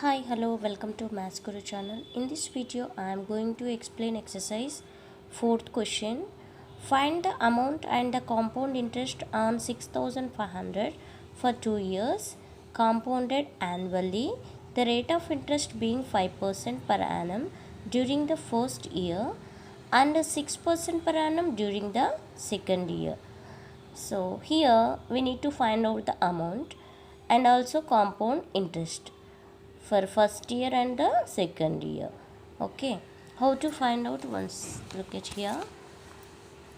Hi, hello, welcome to Maths Guru channel. In this video, I am going to explain exercise 4th question. Find the amount and the compound interest on 6500 for 2 years, compounded annually, the rate of interest being 5% per annum during the first year and 6% per annum during the second year. So, here we need to find out the amount and also compound interest for first year and the second year. Okay, how to find out? Once look at here.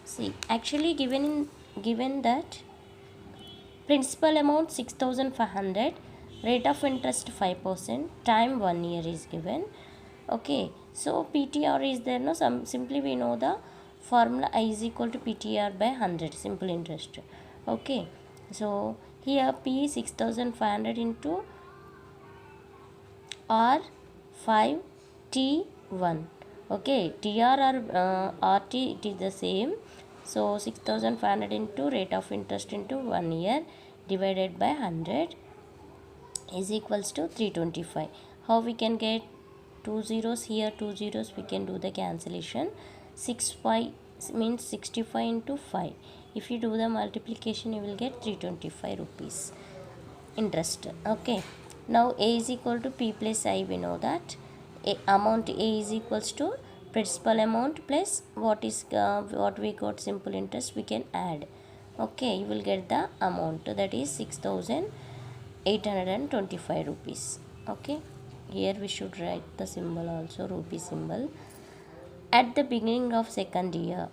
See, actually given that principal amount 6500, rate of interest 5%, time 1 year is given. Okay, so PTR is there, no? Simply we know the formula I is equal to PTR by 100, simple interest. Okay, so here P 6500 into R5 T1. Okay, TR or RT, it is the same. So 6500 into rate of interest into 1 year divided by 100 is equals to 325. How we can get 2 zeros here, 2 zeros, we can do the cancellation. 65 means 65 into 5. If you do the multiplication, you will get 325 rupees interest. Okay, now A is equal to P plus I, we know that amount A is equals to principal amount plus what we got simple interest, we can add. Okay, you will get the amount, that is 6825 rupees. Okay, here we should write the symbol also, rupee symbol. At the beginning of second year,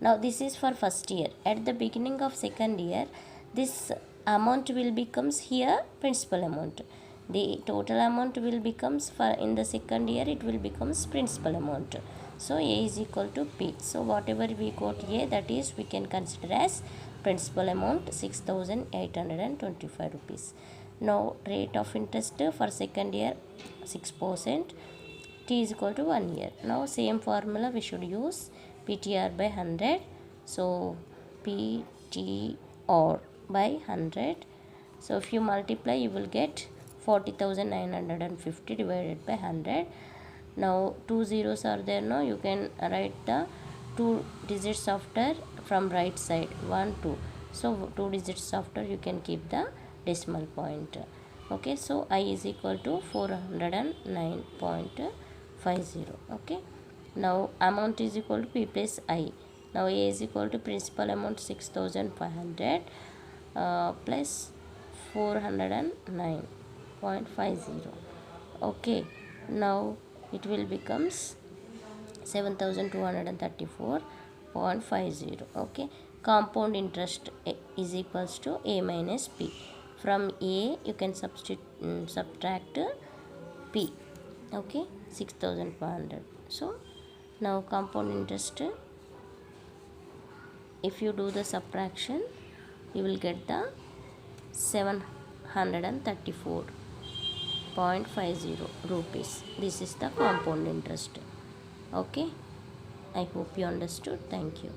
now this is for first year. At the beginning of second year, this amount will becomes here principal amount. The total amount will becomes for in the second year, it will becomes principal amount. So A is equal to P. So whatever we got A, that is we can consider as principal amount 6825 rupees. Now rate of interest for second year 6%. T is equal to 1 year. Now same formula we should use, PTR by 100. So PTR by 100. So if you multiply, you will get 40,950 divided by 100. Now 2 zeros are there, no? You can write the 2 digits after from right side, 1 2. So 2 digits after you can keep the decimal point. Okay, so I is equal to 409.50. Okay, now amount is equal to P plus I. Now A is equal to principal amount 6500 plus 409.50. Okay, now it will becomes 7234.50. Okay, compound interest is equals to A minus P. From A you can subtract P. Okay, 6500. So now compound interest, if you do the subtraction, you will get the 734.50 rupees. This is the compound interest. Okay, I hope you understood. Thank you.